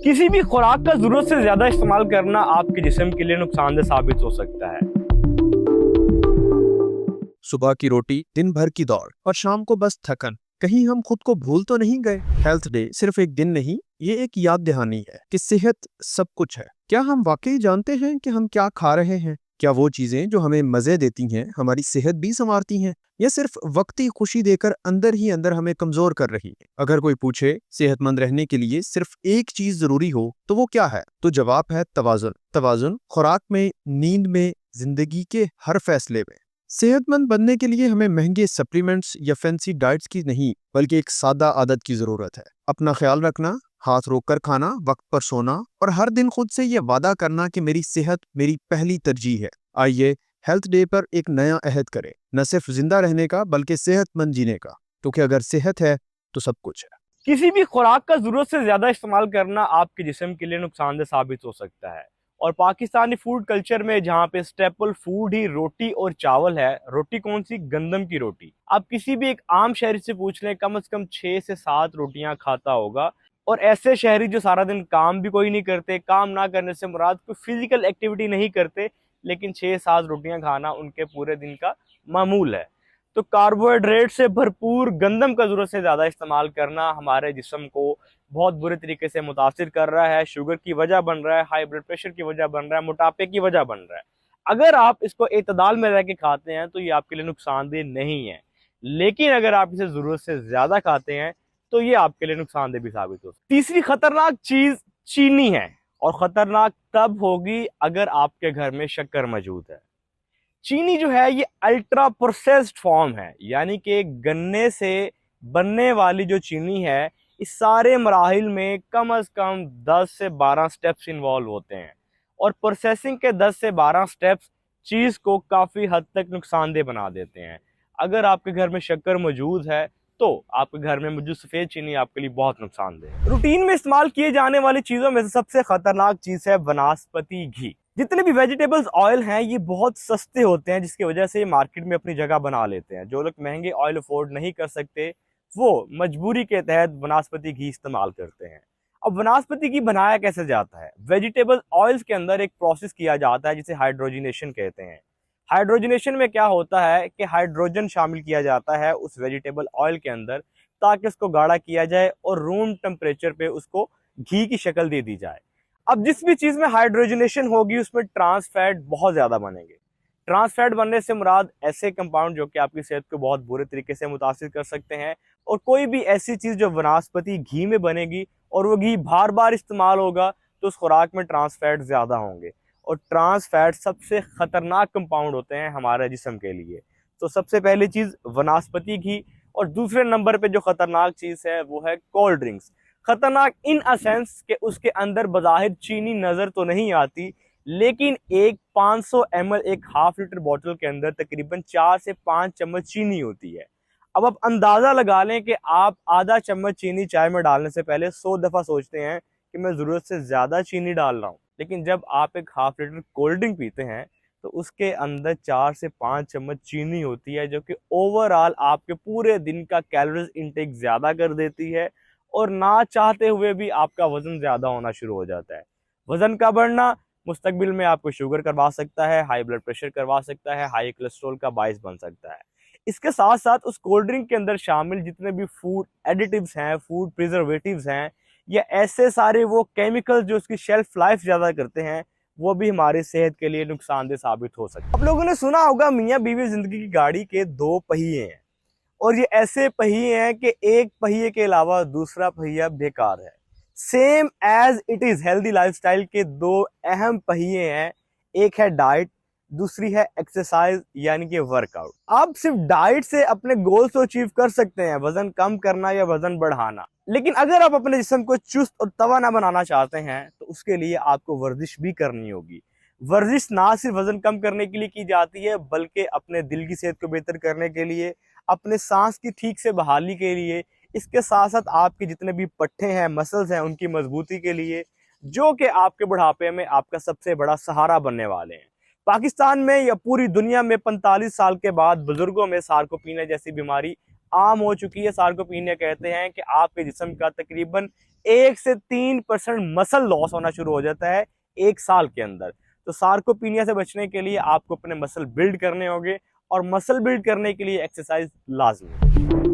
किसी भी खुराक का जरूरत से ज्यादा इस्तेमाल करना आपके जिस्म के लिए नुकसानदेह साबित हो सकता है। सुबह की रोटी, दिन भर की दौड़ और शाम को बस थकन। कहीं हम खुद को भूल तो नहीं गए? हेल्थ डे सिर्फ एक दिन नहीं, ये एक याद दहानी है कि सेहत सब कुछ है। क्या हम वाकई जानते हैं कि हम क्या खा रहे हैं? क्या वो चीजें जो हमें मजे देती हैं हमारी सेहत भी संवारती हैं, या सिर्फ वक्ती खुशी देकर अंदर ही अंदर हमें कमजोर कर रही है? अगर कोई पूछे सेहतमंद रहने के लिए सिर्फ एक चीज जरूरी हो तो वो क्या है, तो जवाब है तवाजुन। तवाजुन खुराक में, नींद में, जिंदगी के हर फैसले में। सेहतमंद बनने के लिए हमें महंगे सप्लीमेंट्स या फैंसी डाइट्स की नहीं, बल्कि एक सादा आदत की जरूरत है। अपना ख्याल रखना, हाथ रोक कर खाना, वक्त पर सोना और हर दिन खुद से ये वादा करना कि मेरी सेहत मेरी पहली तरजीह है। आइए हेल्थ डे पर एक नया अहद करें, न सिर्फ जिंदा रहने का बल्कि सेहतमंद जीने का, क्योंकि अगर सेहत है तो सब कुछ है। किसी भी खुराक का जरूरत से ज्यादा इस्तेमाल करना आपके जिस्म के लिए नुकसानदेह साबित हो सकता है। और पाकिस्तानी फूड कल्चर में जहाँ पे स्टेपल फूड ही रोटी और चावल है, रोटी कौन सी? गंदम की रोटी। आप किसी भी एक आम शहरी से पूछ लें, कम से कम 6 से 7 रोटियां खाता होगा। और ऐसे शहरी जो सारा दिन काम भी कोई नहीं करते, काम ना करने से मुराद कोई फिजिकल एक्टिविटी नहीं करते, लेकिन 6-7 रोटियां खाना उनके पूरे दिन का मामूल है। तो कार्बोहाइड्रेट से भरपूर गंदम का जरूरत से ज़्यादा इस्तेमाल करना हमारे जिस्म को बहुत बुरे तरीके से मुतासिर कर रहा है। शुगर की वजह बन रहा है, हाई ब्लड प्रेशर की वजह बन रहा है, मोटापे की वजह बन रहा है। अगर आप इसको एतदाल में रह के खाते हैं तो ये आपके लिए नुकसानदेह नहीं है, लेकिन अगर आप इसे ज़रूरत से ज़्यादा खाते हैं तो ये आपके लिए नुकसानदेह भी साबित हो सकता है। तीसरी खतरनाक चीज़ चीनी है, और ख़तरनाक तब होगी अगर आपके घर में शक्कर मौजूद है। चीनी जो है ये अल्ट्रा प्रोसेस्ड फॉर्म है, यानी कि गन्ने से बनने वाली जो चीनी है, इस सारे मराहिल में कम से कम 10 से 12 स्टेप्स इन्वॉल्व होते हैं। और प्रोसेसिंग के 10 से 12 स्टेप्स चीज़ को काफ़ी हद तक नुकसानदेह बना देते हैं। अगर आपके घर में शक्कर मौजूद है तो आपके घर में मौजूद सफ़ेद चीनी आपके लिए बहुत नुकसानदेह है। रूटीन में इस्तेमाल किए जाने वाली चीज़ों में से सबसे खतरनाक चीज़ है वनस्पति घी। जितने भी वेजिटेबल्स ऑयल हैं ये बहुत सस्ते होते हैं, जिसकी वजह से ये मार्केट में अपनी जगह बना लेते हैं। जो लोग महंगे ऑयल अफोर्ड नहीं कर सकते वो मजबूरी के तहत वनस्पति घी इस्तेमाल करते हैं। अब वनस्पति घी बनाया कैसे जाता है? वेजिटेबल ऑयल्स के अंदर एक प्रोसेस किया जाता है जिसे हाइड्रोजनेशन कहते हैं। हाइड्रोजनेशन में क्या होता है कि हाइड्रोजन शामिल किया जाता है उस वेजिटेबल ऑयल के अंदर, ताकि उसको गाढ़ा किया जाए और रूम टेम्परेचर पे उसको घी की शक्ल दे दी जाए। अब जिस भी चीज में हाइड्रोजनेशन होगी उसमें ट्रांस फैट बहुत ज्यादा बनेंगे। ट्रांस फैट बनने से मुराद ऐसे कंपाउंड जो कि आपकी सेहत को बहुत बुरे तरीके से मुतासिर कर सकते हैं। और कोई भी ऐसी चीज जो वनस्पति घी में बनेगी और वो घी बार बार इस्तेमाल होगा तो उस खुराक में ट्रांस फैट ज्यादा होंगे। और ट्रांस फैट सबसे खतरनाक कंपाउंड होते हैं हमारे जिस्म के लिए। तो सबसे पहली चीज वनस्पति घी, और दूसरे नंबर पे जो खतरनाक चीज है वो है कोल्ड ड्रिंक्स। खतरनाक इन असेंस के उसके अंदर बज़ाहिर चीनी नजर तो नहीं आती, लेकिन एक 500 ml एक हाफ लीटर बोतल के अंदर तकरीबन 4 से 5 चम्मच चीनी होती है। अब आप अंदाजा लगा लें कि आप आधा चम्मच चीनी चाय में डालने से पहले 100 दफा सोचते हैं कि मैं जरूरत से ज्यादा चीनी डाल रहा हूँ। लेकिन जब आप एक हाफ लीटर कोल्ड ड्रिंक पीते हैं तो उसके अंदर 4 से 5 चम्मच चीनी होती है, जो कि ओवरऑल आपके पूरे दिन का कैलोरीज इनटेक ज्यादा कर देती है। और ना चाहते हुए भी आपका वजन ज्यादा होना शुरू हो जाता है। वजन का बढ़ना मुस्तकबिल में आपको शुगर करवा सकता है, हाई ब्लड प्रेशर करवा सकता है, हाई कोलेस्ट्रॉल का बाइस बन सकता है। इसके साथ साथ उस कोल्ड ड्रिंक के अंदर शामिल जितने भी फूड एडिटिव्स हैं, फूड प्रिजर्वेटिव्स हैं, या ऐसे सारे वो केमिकल्स जो उसकी शेल्फ लाइफ ज्यादा करते हैं, वो भी हमारी सेहत के लिए नुकसानदेह साबित हो सकते हैं। आप लोगों ने सुना होगा मियाँ बीवी जिंदगी की गाड़ी के 2 पहिए हैं, और ये ऐसे पहिए हैं कि एक पहिए के अलावा दूसरा पहिया बेकार है। Same as it is healthy lifestyle के 2 अहम पहिए हैं, एक है डाइट, दूसरी है एक्सरसाइज यानी कि वर्कआउट। आप सिर्फ डाइट से अपने गोल्स को अचीव कर सकते हैं, वजन कम करना या वजन बढ़ाना, लेकिन अगर आप अपने जिस्म को चुस्त और तवाना बनाना चाहते हैं तो उसके लिए आपको वर्जिश भी करनी होगी। वर्जिश ना सिर्फ वजन कम करने के लिए की जाती है, बल्कि अपने दिल की सेहत को बेहतर करने के लिए, अपने सांस की ठीक से बहाली के लिए, इसके साथ साथ आपके जितने भी पट्टे हैं, मसल्स हैं, उनकी मजबूती के लिए, जो कि आपके बुढ़ापे में आपका सबसे बड़ा सहारा बनने वाले हैं। पाकिस्तान में या पूरी दुनिया में 45 साल के बाद बुजुर्गों में सार्कोपीनिया जैसी बीमारी आम हो चुकी है। सार्कोपीनिया कहते हैं कि आपके जिस्म का तकरीबन 1 से 3% मसल लॉस होना शुरू हो जाता है 1 साल के अंदर। तो सार्कोपीनिया से बचने के लिए आपको अपने मसल बिल्ड करने होंगे और मसल बिल्ड करने के लिए एक्सरसाइज लाजमी है।